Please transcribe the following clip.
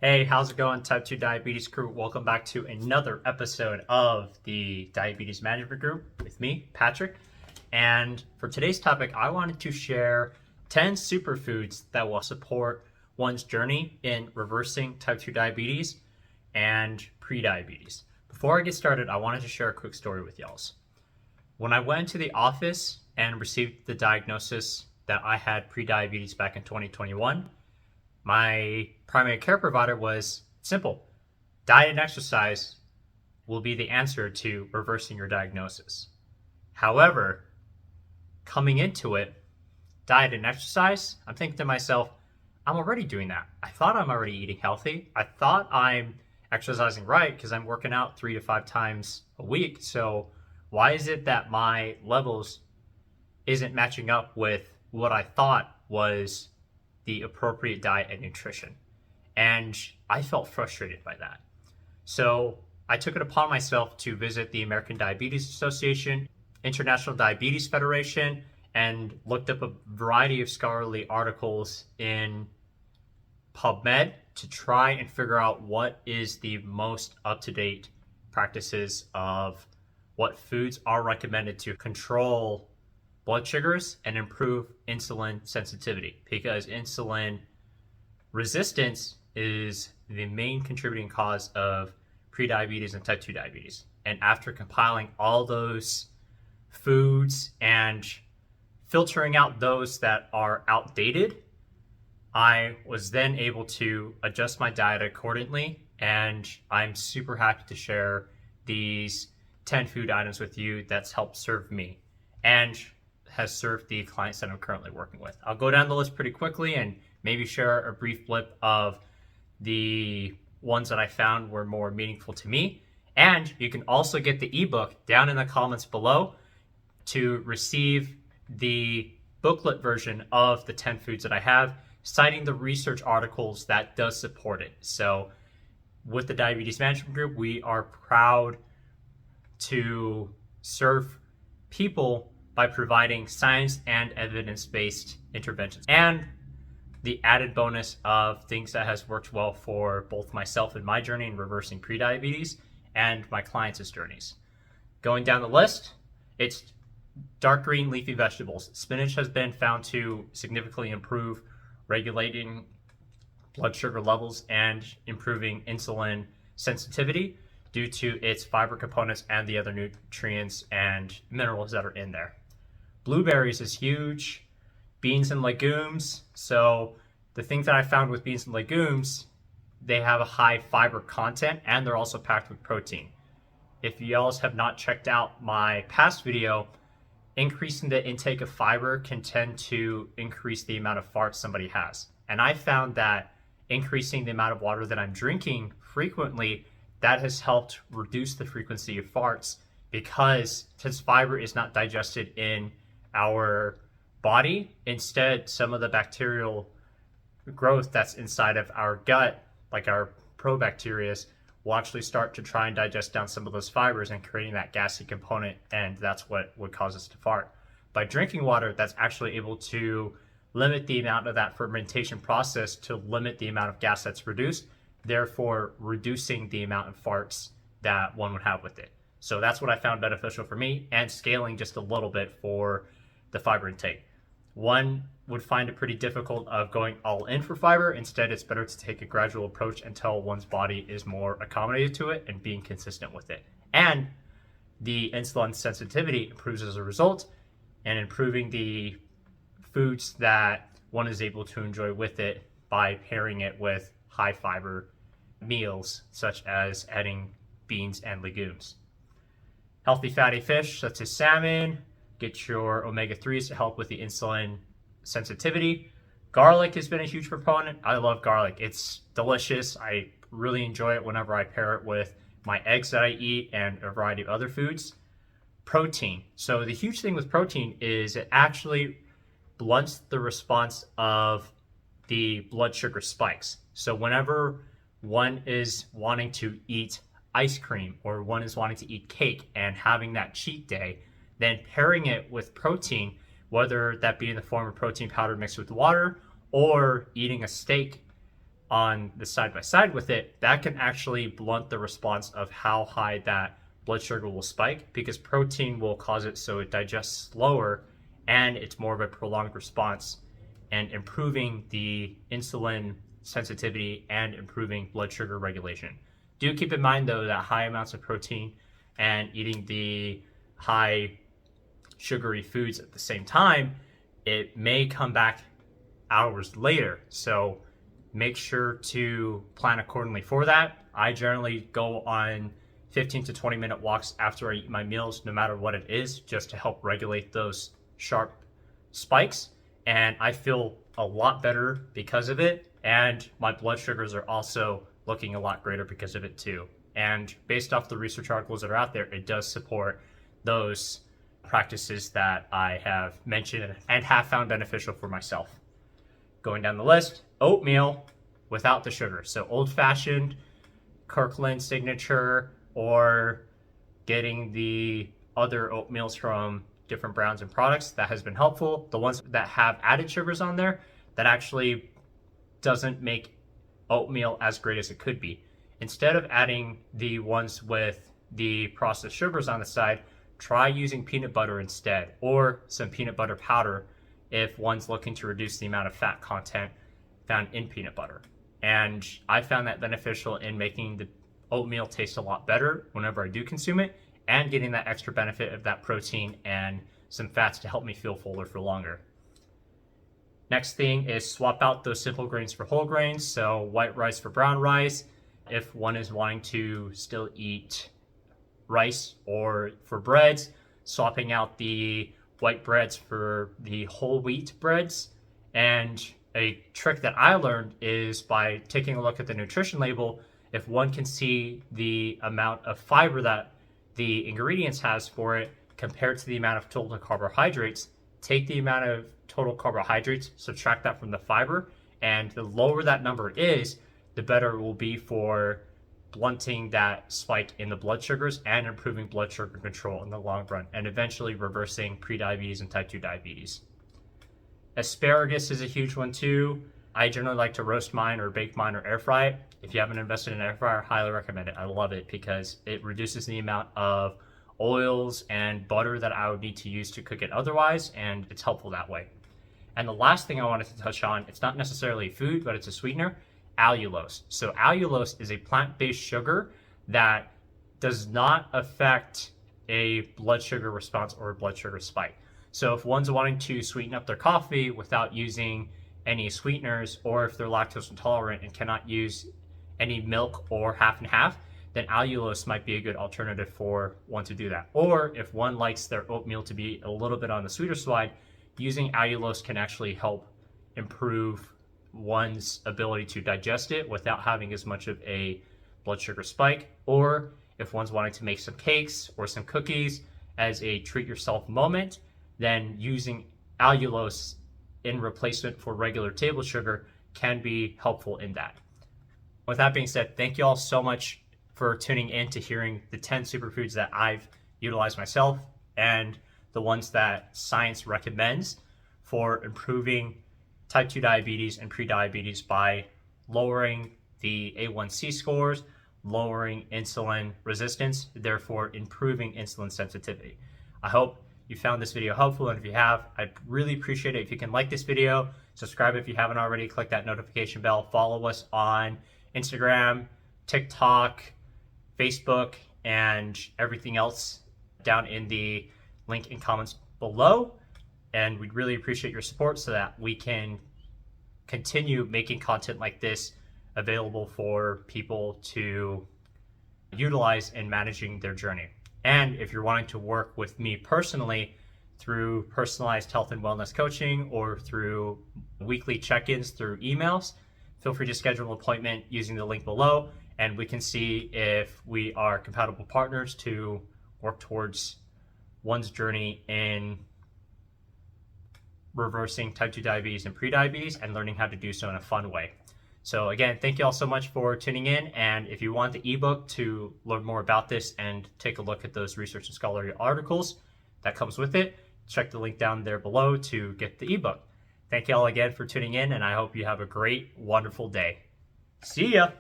Hey, how's it going, Type 2 Diabetes crew? Welcome back to another episode of the Diabetes Management Group with me, Patrick. And for today's topic, I wanted to share 10 superfoods that will support one's journey in reversing type 2 diabetes and prediabetes. Before I get started, I wanted to share a quick story with y'all. When I went to the office and received the diagnosis that I had prediabetes back in 2021, my primary care provider was simple. Diet and exercise will be the answer to reversing your diagnosis. However, coming into it, diet and exercise, I'm thinking to myself, I'm already doing that. I thought I'm already eating healthy. I thought I'm exercising right because I'm working out 3 to 5 times a week. So why is it that my levels isn't matching up with what I thought was the appropriate diet and nutrition? And I felt frustrated by that. So I took it upon myself to visit the American Diabetes Association, International Diabetes Federation, and looked up a variety of scholarly articles in PubMed to try and figure out what is the most up-to-date practices of what foods are recommended to control blood sugars and improve insulin sensitivity, because insulin resistance is the main contributing cause of prediabetes and type 2 diabetes. And after compiling all those foods and filtering out those that are outdated, I was then able to adjust my diet accordingly. And I'm super happy to share these 10 food items with you that's helped serve me and has served the clients that I'm currently working with. I'll go down the list pretty quickly and maybe share a brief blip of the ones that I found were more meaningful to me. And you can also get the ebook down in the comments below to receive the booklet version of the 10 foods that I have, citing the research articles that does support it. So with the Diabetes Management Group, we are proud to serve people by providing science and evidence-based interventions. And the added bonus of things that has worked well for both myself and my journey in reversing prediabetes and my clients' journeys. Going down the list, it's dark green leafy vegetables. Spinach has been found to significantly improve regulating blood sugar levels and improving insulin sensitivity due to its fiber components and the other nutrients and minerals that are in there. Blueberries is huge. Beans and legumes. So the things that I found with beans and legumes, they have a high fiber content and they're also packed with protein. If y'all have not checked out my past video, increasing the intake of fiber can tend to increase the amount of farts somebody has. And I found that increasing the amount of water that I'm drinking frequently, that has helped reduce the frequency of farts, because since fiber is not digested in our body, instead some of the bacterial growth that's inside of our gut, like our probacteria, will actually start to try and digest down some of those fibers and creating that gassy component, and that's what would cause us to fart. By drinking water, that's actually able to limit the amount of that fermentation process to limit the amount of gas that's reduced, therefore reducing the amount of farts that one would have with it. So that's what I found beneficial for me, and scaling just a little bit for the fiber intake. One would find it pretty difficult of going all in for fiber. Instead, it's better to take a gradual approach until one's body is more accommodated to it and being consistent with it. And the insulin sensitivity improves as a result, and improving the foods that one is able to enjoy with it by pairing it with high fiber meals, such as adding beans and legumes. Healthy fatty fish, such as salmon. Get your omega-3s to help with the insulin sensitivity. Garlic has been a huge proponent. I love garlic. It's delicious. I really enjoy it whenever I pair it with my eggs that I eat and a variety of other foods. Protein. So the huge thing with protein is it actually blunts the response of the blood sugar spikes. So whenever one is wanting to eat ice cream or one is wanting to eat cake and having that cheat day, then pairing it with protein, whether that be in the form of protein powder mixed with water or eating a steak on the side by side with it, that can actually blunt the response of how high that blood sugar will spike, because protein will cause it so it digests slower and it's more of a prolonged response, and improving the insulin sensitivity and improving blood sugar regulation. Do keep in mind though that high amounts of protein and eating the high sugary foods at the same time, it may come back hours later. So make sure to plan accordingly for that. I generally go on 15 to 20 minute walks after I eat my meals, no matter what it is, just to help regulate those sharp spikes. And I feel a lot better because of it. And my blood sugars are also looking a lot greater because of it too. And based off the research articles that are out there, it does support those practices that I have mentioned and have found beneficial for myself. Going down the list, oatmeal without the sugar. So old-fashioned, Kirkland signature, or getting the other oatmeals from different brands and products, that has been helpful. The ones that have added sugars on there, that actually doesn't make oatmeal as great as it could be. Instead of adding the ones with the processed sugars on the side, try using peanut butter instead, or some peanut butter powder if one's looking to reduce the amount of fat content found in peanut butter. And I found that beneficial in making the oatmeal taste a lot better whenever I do consume it, and getting that extra benefit of that protein and some fats to help me feel fuller for longer. Next thing is swap out those simple grains for whole grains. So white rice for brown rice. If one is wanting to still eat rice, or for breads, swapping out the white breads for the whole wheat breads. And a trick that I learned is by taking a look at the nutrition label. If one can see the amount of fiber that the ingredients has for it compared to the amount of total carbohydrates, take the amount of total carbohydrates, subtract that from the fiber, and the lower that number is, the better it will be for blunting that spike in the blood sugars and improving blood sugar control in the long run, and eventually reversing prediabetes and type 2 diabetes. Asparagus is a huge one too. I generally like to roast mine or bake mine or air fry it. If you haven't invested in an air fryer, highly recommend it. I love it because it reduces the amount of oils and butter that I would need to use to cook it otherwise, and it's helpful that way. And the last thing I wanted to touch on, it's not necessarily food, but it's a sweetener, allulose. So allulose is a plant-based sugar that does not affect a blood sugar response or a blood sugar spike. So if one's wanting to sweeten up their coffee without using any sweeteners, or if they're lactose intolerant and cannot use any milk or half and half, then allulose might be a good alternative for one to do that. Or if one likes their oatmeal to be a little bit on the sweeter side, using allulose can actually help improve one's ability to digest it without having as much of a blood sugar spike. Or if one's wanting to make some cakes or some cookies as a treat yourself moment, then using allulose in replacement for regular table sugar can be helpful in that. With that being said, thank you all so much for tuning in to hearing the 10 superfoods that I've utilized myself and the ones that science recommends for improving type 2 diabetes and prediabetes by lowering the A1C scores, lowering insulin resistance, therefore improving insulin sensitivity. I hope you found this video helpful, and if you have, I'd really appreciate it if you can like this video, subscribe if you haven't already, click that notification bell, follow us on Instagram, TikTok, Facebook, and everything else down in the link in comments below. And we'd really appreciate your support so that we can continue making content like this available for people to utilize in managing their journey. And if you're wanting to work with me personally through personalized health and wellness coaching or through weekly check-ins through emails, feel free to schedule an appointment using the link below, and we can see if we are compatible partners to work towards one's journey in reversing type 2 diabetes and prediabetes and learning how to do so in a fun way. So again, thank you all so much for tuning in. And if you want the ebook to learn more about this and take a look at those research and scholarly articles that comes with it, check the link down there below to get the ebook. Thank you all again for tuning in, and I hope you have a great, wonderful day. See ya.